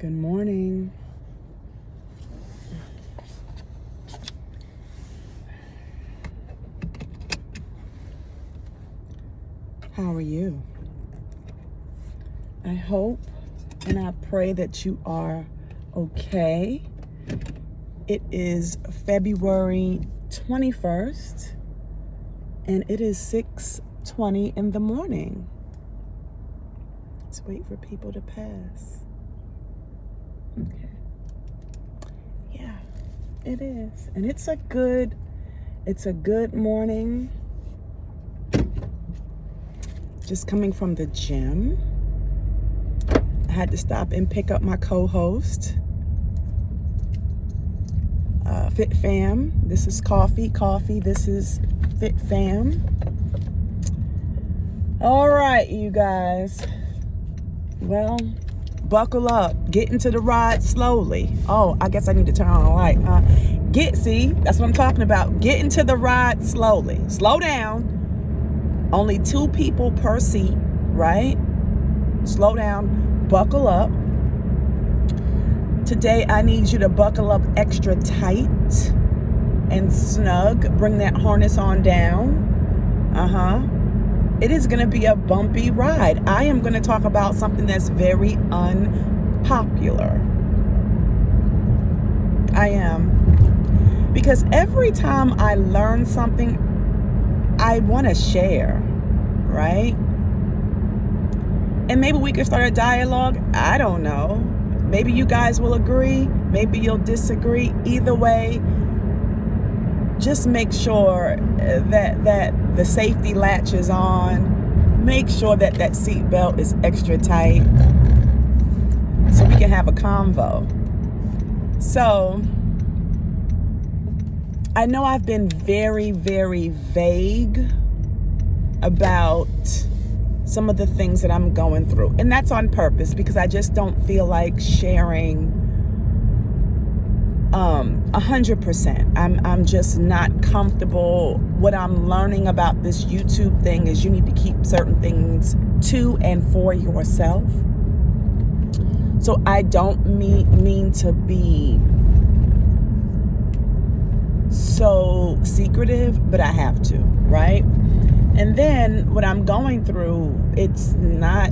Good morning. How are you? I hope and I pray that you are okay. It is February 21st and it is 6:20 in the morning. Let's wait for people to pass. Okay. Yeah, it is. And it's a good morning. Just coming from the gym. I had to stop and pick up my co-host, Fit Fam. This is Coffee. This is Fit Fam. All right, you guys. Well, buckle up. Get into the ride slowly. Oh, I guess I need to turn on the light. That's what I'm talking about. Get into the ride slowly. Slow down. Only 2 people per seat, right? Slow down. Buckle up. Today, I need you to buckle up extra tight and snug. Bring that harness on down. It is going to be a bumpy ride. I am going to talk about something that's very unpopular. I am. Because every time I learn something, I want to share, right? And maybe we could start a dialogue. I don't know. Maybe you guys will agree. Maybe you'll disagree. Either way, just make sure that the safety latch is on. Make sure that seat belt is extra tight so we can have a convo. So, I know I've been very, very vague about some of the things that I'm going through. And that's on purpose because I just don't feel like sharing 100%. I'm just not comfortable. What I'm learning about this YouTube thing is you need to keep certain things to and for yourself. So I don't mean to be so secretive, but I have to, right? And then what I'm going through, it's not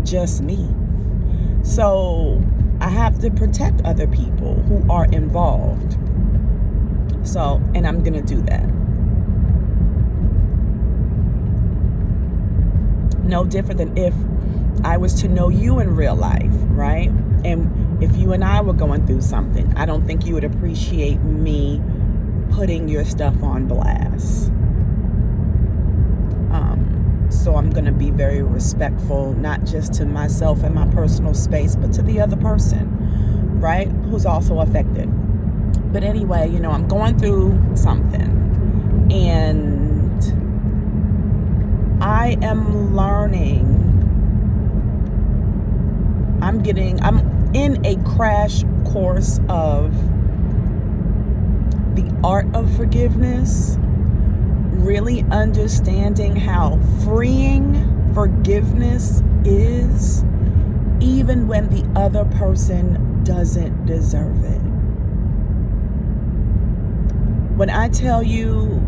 just me. So I have to protect other people who are involved. So, and I'm going to do that. No different than if I was to know you in real life, right? And if you and I were going through something, I don't think you would appreciate me putting your stuff on blast. So I'm going to be very respectful, not just to myself and my personal space, but to the other person, right, who's also affected. But anyway, I'm going through something, and I am learning. I'm in a crash course of the art of forgiveness. Really understanding how freeing forgiveness is, even when the other person doesn't deserve it. When I tell you,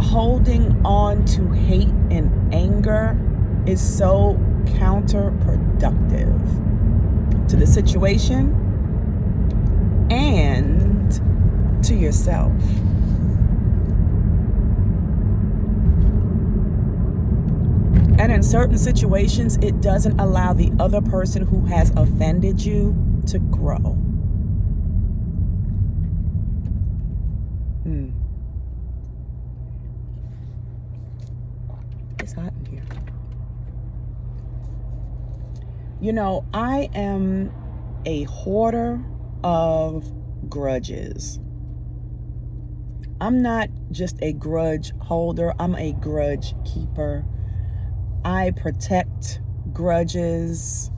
holding on to hate and anger is so counterproductive to the situation and to yourself. And in certain situations, it doesn't allow the other person who has offended you to grow. It's hot in here. I am a hoarder of grudges. I'm not just a grudge holder, I'm a grudge keeper. I protect grudges.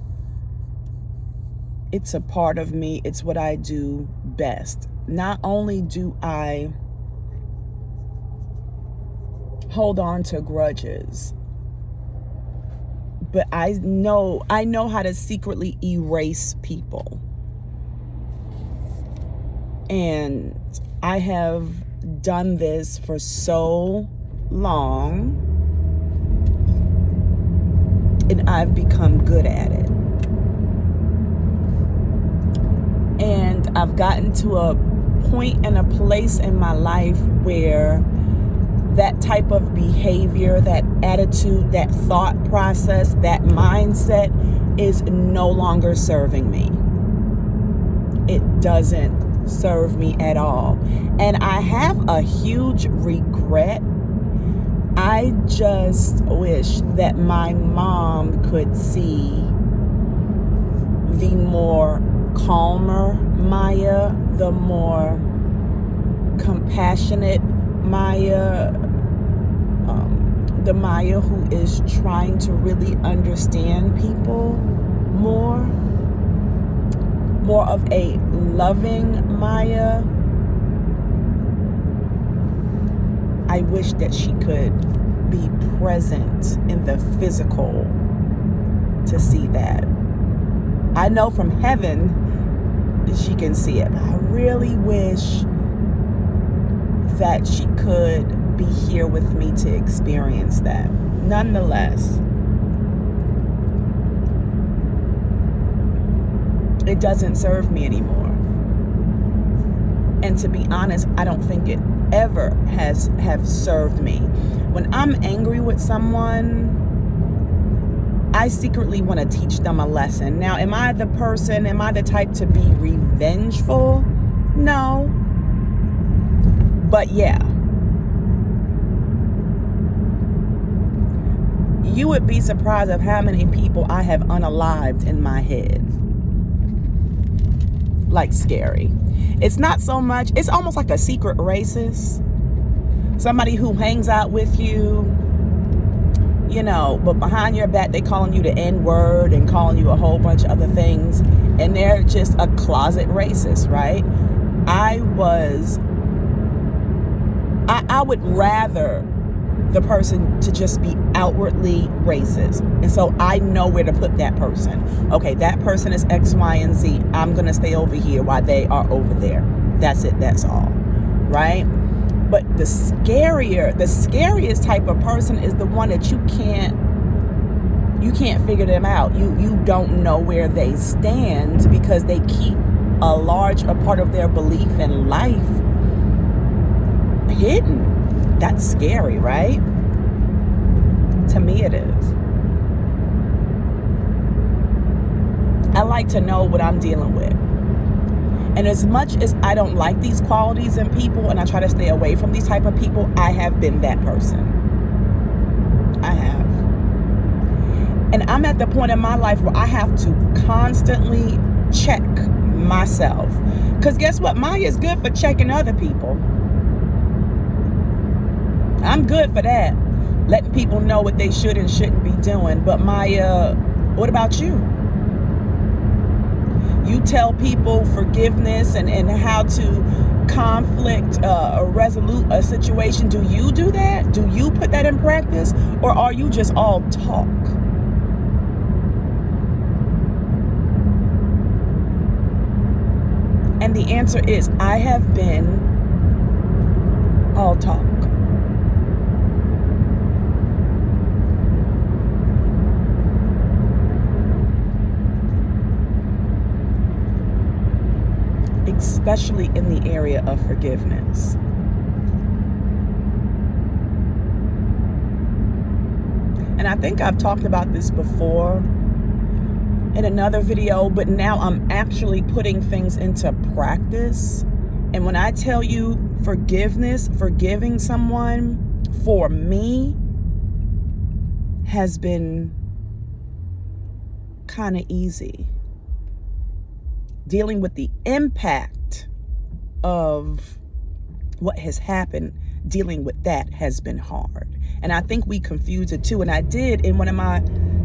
It's a part of me. It's what I do best. Not only do I hold on to grudges, but I know how to secretly erase people. And I have done this for so long, and I've become good at it. And I've gotten to a point and a place in my life where that type of behavior, that attitude, that thought process, that mindset is no longer serving me. It doesn't serve me at all. And I have a huge regret. I just wish that my mom could see the more calmer Mayya, the more compassionate Mayya, the Mayya who is trying to really understand people more of a loving Mayya. I wish that she could be present in the physical to see that. I know from heaven she can see it, but I really wish that she could be here with me to experience that. Nonetheless, it doesn't serve me anymore. And to be honest, I don't think it ever have served me. When I'm angry with someone, I secretly want to teach them a lesson. Now, am I the type to be revengeful? No. But yeah. You would be surprised of how many people I have unalived in my head. Like, scary. It's not so much, it's almost like a secret racist. Somebody who hangs out with you, you know, but behind your back they calling you the N-word and calling you a whole bunch of other things, and they're just a closet racist, right? I would rather the person to just be outwardly racist. And so I know where to put that person. Okay, that person is X, Y, and Z. I'm going to stay over here while they are over there. That's it. That's all. Right? But the scariest type of person is the one that you can't figure them out. You don't know where they stand because they keep a part of their belief in life hidden. That's scary, right? To me, it is. I like to know what I'm dealing with. And as much as I don't like these qualities in people and I try to stay away from these type of people, I have been that person. I have. And I'm at the point in my life where I have to constantly check myself. Because guess what? Mayya is good for checking other people. I'm good for that. Letting people know what they should and shouldn't be doing. But Mayya, what about you? You tell people forgiveness and how to conflict or resolute a situation. Do you do that? Do you put that in practice? Or are you just all talk? And the answer is, I have been all talk. Especially in the area of forgiveness. And I think I've talked about this before in another video, but now I'm actually putting things into practice. And when I tell you forgiveness, forgiving someone, for me, has been kind of easy. Dealing with the impact of what has happened, dealing with that has been hard. And I think we confuse it too. And I did in one of my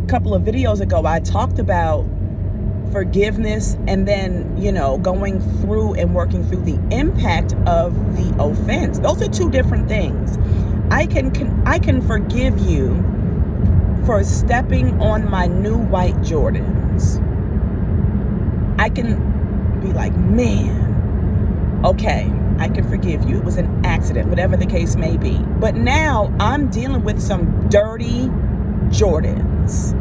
couple of videos ago, I talked about forgiveness and then, you know, going through and working through the impact of the offense. Those are two different things. I can forgive you for stepping on my new white Jordans. I can be like, man, okay, I can forgive you. It was an accident, whatever the case may be. But now I'm dealing with some dirty Jordans.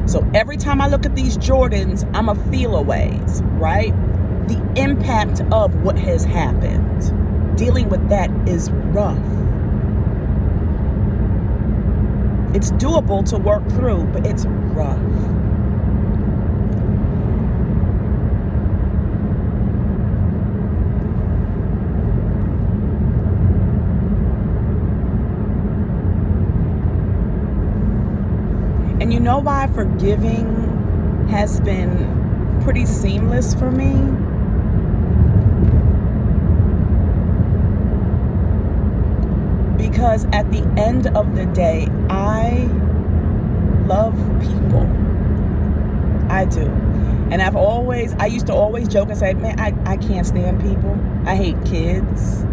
So every time I look at these Jordans, I'm a feel aways, right? The impact of what has happened. Dealing with that is rough. It's doable to work through, but it's rough. And you know why forgiving has been pretty seamless for me? Because at the end of the day, I love people. I do. And I used to always joke and say, man, I can't stand people. I hate kids.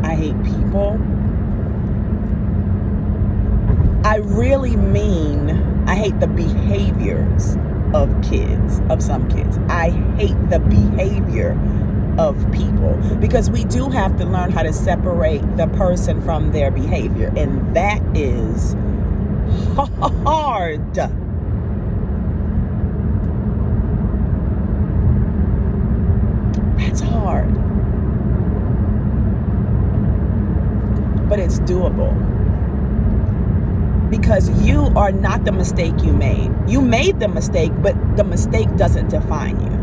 I hate people. I really mean, I hate the behaviors of kids, of some kids. I hate the behavior of people, because we do have to learn how to separate the person from their behavior, and that is hard. That's hard, but it's doable, because you are not the mistake you made. You made the mistake, but the mistake doesn't define you.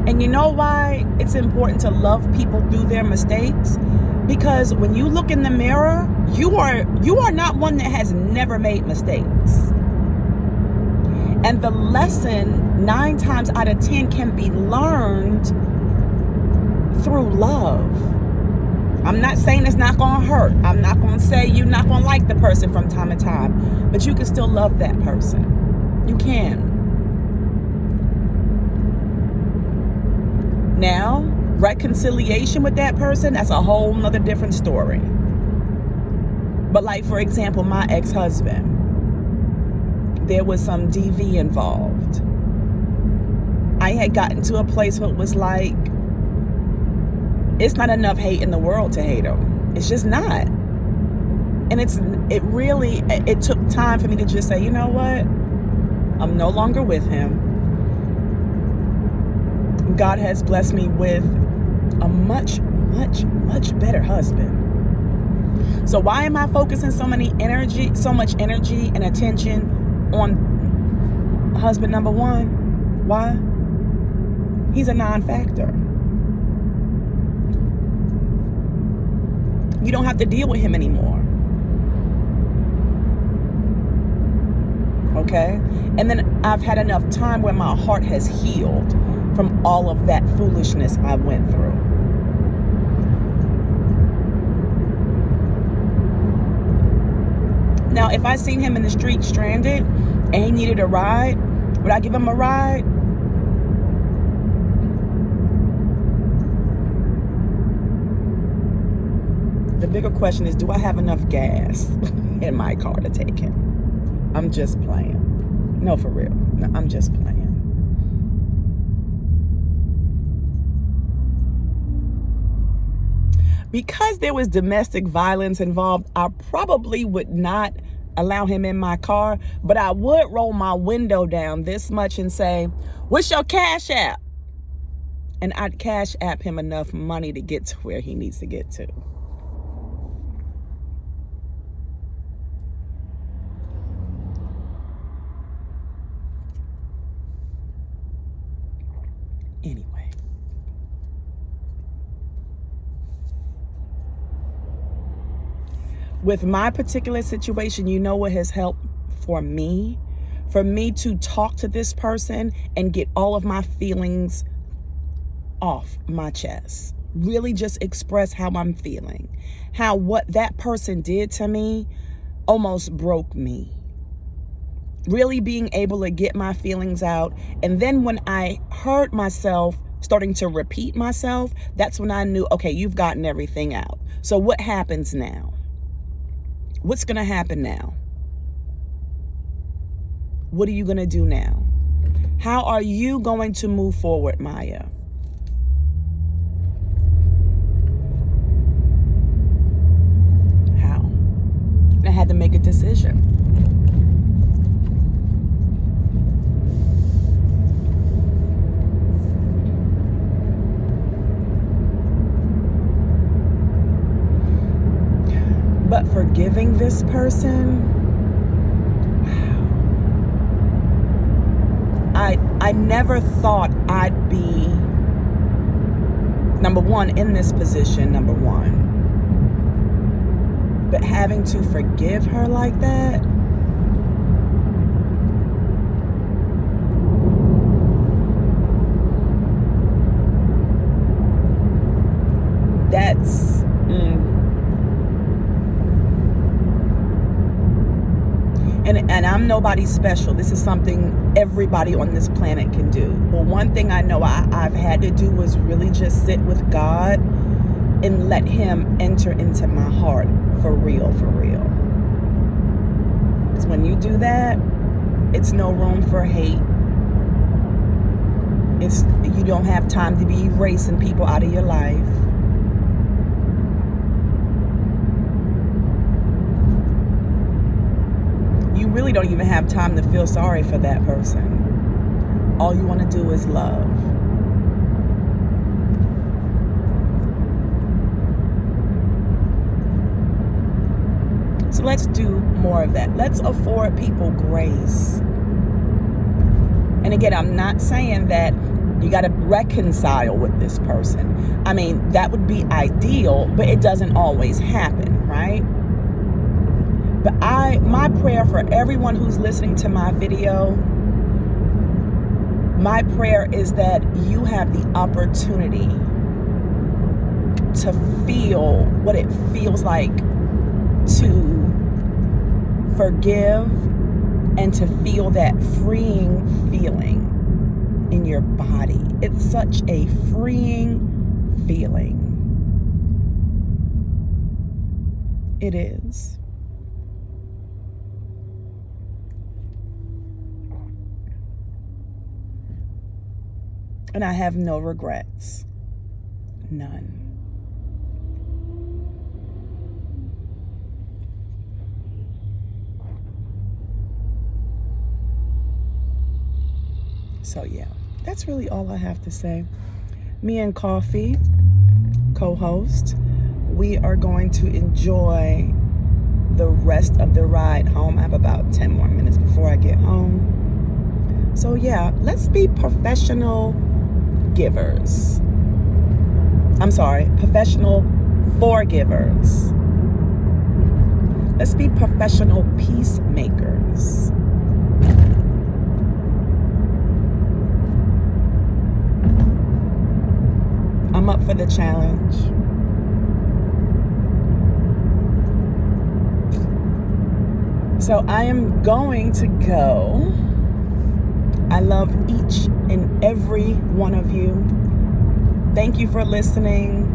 And you know why it's important to love people through their mistakes? Because when you look in the mirror, you are not one that has never made mistakes. And the lesson 9 times out of 10 can be learned through love. I'm not saying it's not going to hurt. I'm not going to say you're not going to like the person from time to time, but you can still love that person. You can. Now, reconciliation with that person, that's a whole nother different story. But like, for example, my ex-husband, there was some DV involved. I had gotten to a place where it was like, it's not enough hate in the world to hate him. It's just not. And it took time for me to just say, you know what? I'm no longer with him. God has blessed me with a much, much, much better husband. So why am I focusing so much energy and attention on husband number 1? Why? He's a non-factor. You don't have to deal with him anymore. Okay? And then I've had enough time where my heart has healed from all of that foolishness I went through. Now, if I seen him in the street stranded and he needed a ride, would I give him a ride? The bigger question is, do I have enough gas in my car to take him? I'm just playing. No, for real. No, I'm just playing. Because there was domestic violence involved, I probably would not allow him in my car, but I would roll my window down this much and say, what's your Cash App? And I'd Cash App him enough money to get to where he needs to get to. Anyway. With my particular situation, you know what has helped for me? For me to talk to this person and get all of my feelings off my chest. Really just express how I'm feeling. How what that person did to me almost broke me. Really being able to get my feelings out. And then when I heard myself starting to repeat myself, that's when I knew, okay, you've gotten everything out. So what happens now? What's going to happen now? What are you going to do now? How are you going to move forward, Mayya? How? I had to make a decision. But forgiving this person, I never thought I'd be, number one, in this position, number one. But having to forgive her like that, that's, And I'm nobody special. This is something everybody on this planet can do. But one thing I know I've had to do was really just sit with God and let Him enter into my heart for real, for real. Because when you do that, it's no room for hate. You don't have time to be erasing people out of your life. You really don't even have time to feel sorry for that person. All you want to do is love. So let's do more of that. Let's afford people grace. And again, I'm not saying that you got to reconcile with this person. I mean, that would be ideal, but it doesn't always happen, right? But my prayer for everyone who's listening to my video, my prayer is that you have the opportunity to feel what it feels like to forgive and to feel that freeing feeling in your body. It's such a freeing feeling. It is. And I have no regrets. None. So yeah, that's really all I have to say. Me and Coffee, co-host, we are going to enjoy the rest of the ride home. I have about 10 more minutes before I get home. So yeah, let's be professional givers. I'm sorry, professional forgivers. Let's be professional peacemakers. I'm up for the challenge. So I am going to go. I love each and every one of you. Thank you for listening.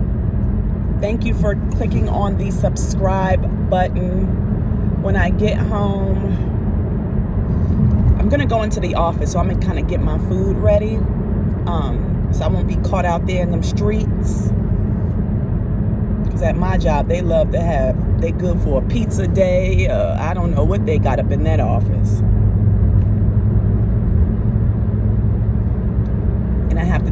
Thank you for clicking on the subscribe button. When I get home, I'm going to go into the office, so I'm going to kind of get my food ready. So I won't be caught out there in them streets. Because at my job, they love to have, they good for a pizza day. I don't know what they got up in that office. And I have to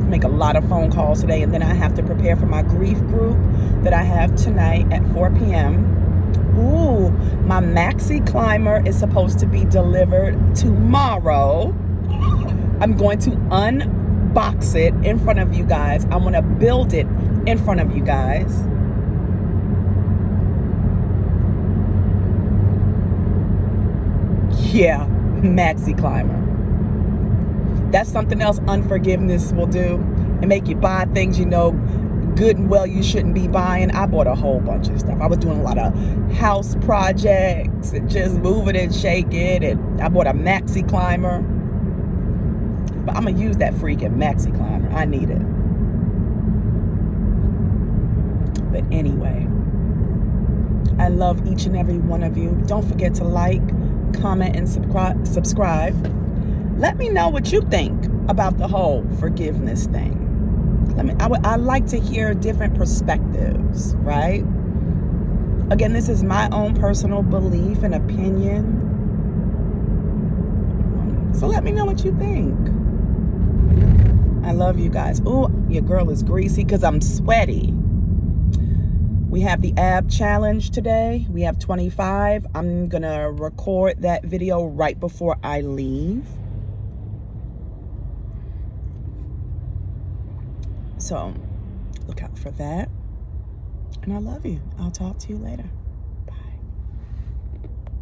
make a lot of phone calls today. And then I have to prepare for my grief group that I have tonight at 4 p.m. Ooh, my maxi climber is supposed to be delivered tomorrow. I'm going to unbox it in front of you guys. I want to build it in front of you guys. Yeah, maxi climber. That's something else unforgiveness will do, and make you buy things you know good and well you shouldn't be buying. I bought a whole bunch of stuff. I was doing a lot of house projects and just move it and shake it, and I bought a maxi climber. But I'm going to use that freaking maxi climber. I need it. But anyway, I love each and every one of you. Don't forget to like, comment, and subscribe. Let me know what you think about the whole forgiveness thing. I like to hear different perspectives, right? Again, this is my own personal belief and opinion. So let me know what you think. I love you guys. Oh, your girl is greasy because I'm sweaty. We have the ab challenge today. We have 25. I'm going to record that video right before I leave. So look out for that. And I love you. I'll talk to you later.